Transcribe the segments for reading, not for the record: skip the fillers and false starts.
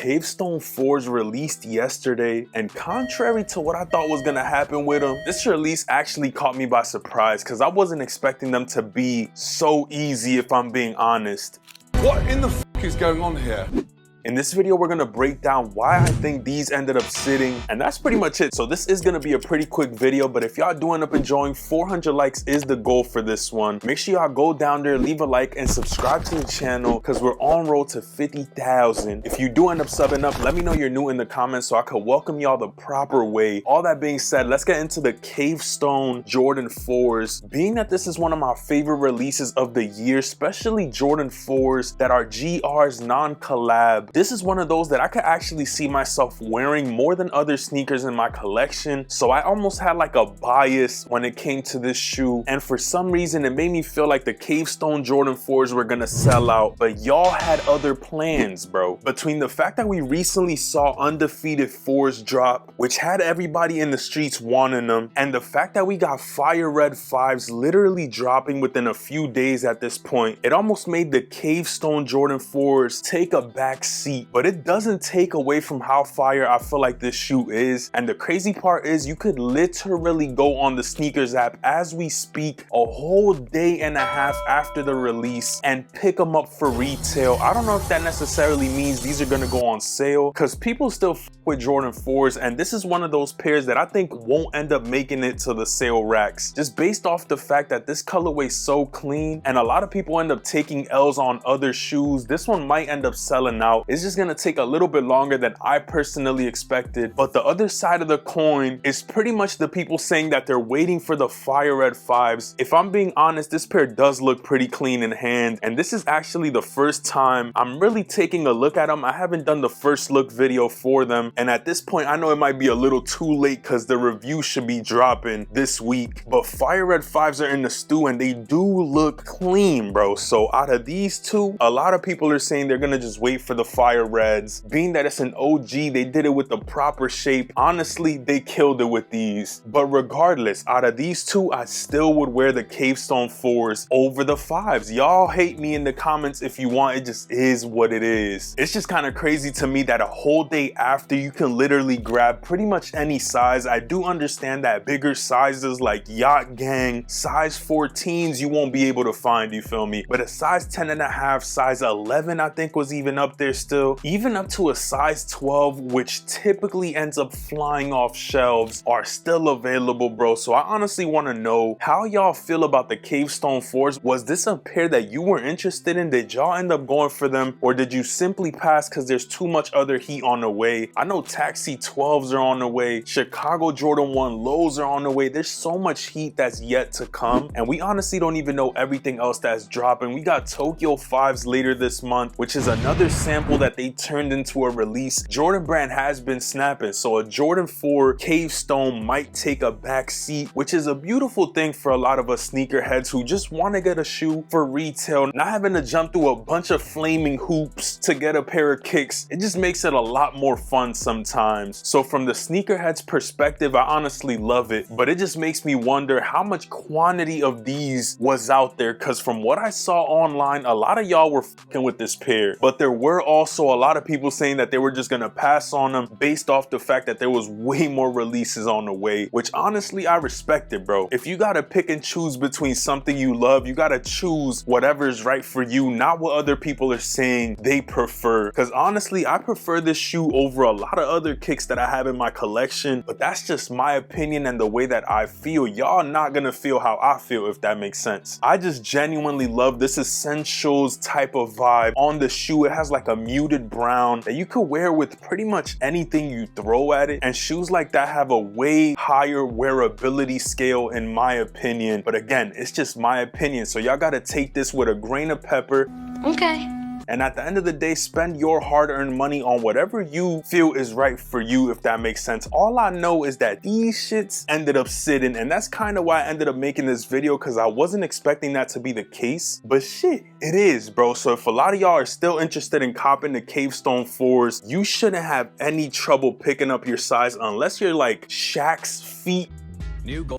Cavestone 4s released yesterday, and contrary to what I thought was gonna happen with them, this release actually caught me by surprise because I wasn't expecting them to be so easy, if I'm being honest. What in the f is going on here? In this video, we're gonna break down why I think these ended up sitting, and that's pretty much it. So this is gonna be a pretty quick video, but if y'all do end up enjoying, 400 likes is the goal for this one. Make sure y'all go down there, leave a like, and subscribe to the channel because we're on road to 50,000. If you do end up subbing up, let me know you're new in the comments so I could welcome y'all the proper way. All that being said, let's get into the Cavestone Jordan 4s. Being that this is one of my favorite releases of the year, especially Jordan 4s that are GRs non-collab. This is one of those that I could actually see myself wearing more than other sneakers in my collection. So I almost had like a bias when it came to this shoe. And for some reason, it made me feel like the Cavestone Jordan 4s were gonna sell out, but y'all had other plans, bro. Between the fact that we recently saw undefeated 4s drop, which had everybody in the streets wanting them, and the fact that we got fire red 5s literally dropping within a few days at this point, it almost made the Cavestone Jordan 4s take a back seat. But it doesn't take away from how fire I feel like this shoe is. And the crazy part is you could literally go on the sneakers app as we speak a whole day and a half after the release and pick them up for retail. I don't know if that necessarily means these are gonna go on sale because people still f with Jordan 4s, and this is one of those pairs that I think won't end up making it to the sale racks just based off the fact that this colorway is so clean and a lot of people end up taking L's on other shoes. This one might end up selling out. It's just gonna take a little bit longer than I personally expected. But the other side of the coin is pretty much the people saying that they're waiting for the fire red 5s. If I'm being honest, this pair does look pretty clean in hand, and this is actually the first time I'm really taking a look at them. I haven't done the first look video for them, and at this point I know it might be a little too late because the review should be dropping this week. But fire red 5s are in the stew and they do look clean, bro. So out of these two, a lot of people are saying they're gonna just wait for the fire reds. Being that it's an OG, they did it with the proper shape. Honestly, they killed it with these. But regardless, out of these two, I still would wear the Cavestone 4s over the 5s. Y'all hate me in the comments if you want. It just is what it is. It's just kind of crazy to me that a whole day after you can literally grab pretty much any size. I do understand that bigger sizes like Yacht Gang, size 14s you won't be able to find, you feel me? But a size 10 and a half, size 11 I think was even up there still. Even up to a size 12, which typically ends up flying off shelves, are still available, bro. So I honestly want to know how y'all feel about the Cavestone 4s. Was this a pair that you were interested in? Did y'all end up going for them, or did you simply pass because there's too much other heat on the way? I know Taxi 12s are on the way, Chicago Jordan 1 lows are on the way. There's so much heat that's yet to come, and we honestly don't even know everything else that's dropping. We got Tokyo 5s later this month, which is another sample that they turned into a release. Jordan brand has been snapping, so a Jordan 4 Cavestone might take a back seat, which is a beautiful thing for a lot of us sneakerheads who just want to get a shoe for retail, not having to jump through a bunch of flaming hoops to get a pair of kicks. It just makes it a lot more fun sometimes. So from the sneakerheads perspective, I honestly love it, but it just makes me wonder how much quantity of these was out there, because from what I saw online, a lot of y'all were fucking with this pair, but there were also a lot of people saying that they were just gonna pass on them based off the fact that there was way more releases on the way, which honestly I respect it, bro. If you gotta pick and choose between something you love, you gotta choose whatever is right for you, not what other people are saying they prefer. Because honestly, I prefer this shoe over a lot of other kicks that I have in my collection, but that's just my opinion and the way that I feel. Y'all not gonna feel how I feel, if that makes sense. I just genuinely love this essentials type of vibe on the shoe. It has like a muted brown that you could wear with pretty much anything you throw at it, and shoes like that have a way higher wearability scale in my opinion. But again, it's just my opinion, so y'all gotta take this with a grain of pepper. Okay. And at the end of the day, spend your hard-earned money on whatever you feel is right for you, if that makes sense. All I know is that these shits ended up sitting, and that's kind of why I ended up making this video, because I wasn't expecting that to be the case. But shit, it is, bro. So if a lot of y'all are still interested in copping the Cavestone 4s, you shouldn't have any trouble picking up your size unless you're like Shaq's feet. New goal.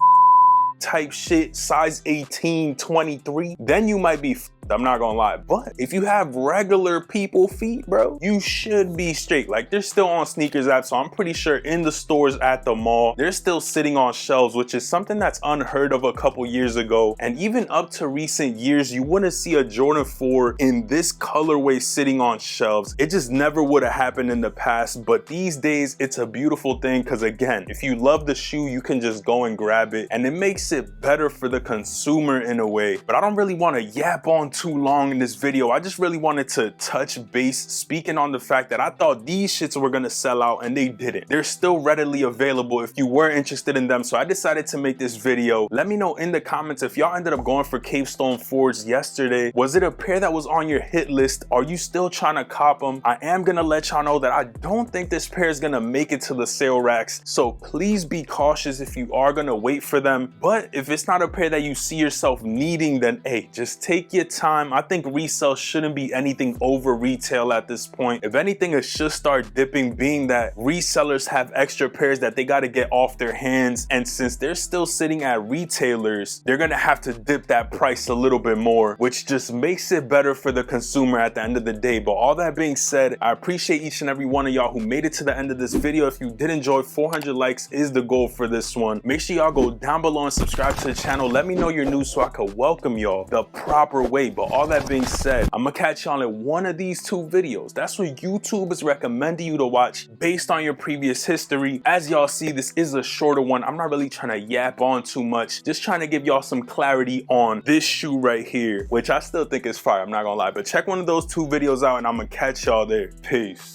Type shit, size 18, 23, then you might be I'm not gonna lie. But if you have regular people feet, bro, you should be straight. Like, they're still on Sneakers app, so I'm pretty sure in the stores at the mall, they're still sitting on shelves, which is something that's unheard of a couple years ago. And even up to recent years, you wouldn't see a Jordan 4 in this colorway sitting on shelves. It just never would have happened in the past, but these days it's a beautiful thing, because again, if you love the shoe, you can just go and grab it, and it makes it better for the consumer in a way. But I don't really want to yap on too long in this video. I just really wanted to touch base speaking on the fact that I thought these shits were gonna sell out, and they didn't. They're still readily available if you were interested in them, so I decided to make this video. Let me know in the comments if y'all ended up going for Capestone 4s yesterday. Was it a pair that was on your hit list? Are you still trying to cop them? I am gonna let y'all know that I don't think this pair is gonna make it to the sale racks, so please be cautious if you are gonna wait for them. But if it's not a pair that you see yourself needing, then hey, just take your time. I think resale shouldn't be anything over retail at this point. If anything, it should start dipping, being that resellers have extra pairs that they got to get off their hands, and since they're still sitting at retailers, they're gonna have to dip that price a little bit more, which just makes it better for the consumer at the end of the day. But all that being said, I appreciate each and every one of y'all who made it to the end of this video. If you did enjoy, 400 likes is the goal for this one. Make sure y'all go down below and subscribe to the channel. Let me know you're new so I could welcome y'all the proper way. But all that being said, I'm gonna catch y'all in one of these two videos. That's what YouTube is recommending you to watch based on your previous history. As y'all see, this is a shorter one. I'm not really trying to yap on too much, just trying to give y'all some clarity on this shoe right here, which I still think is fire, I'm not gonna lie. But check one of those two videos out, and I'm gonna catch y'all there. Peace.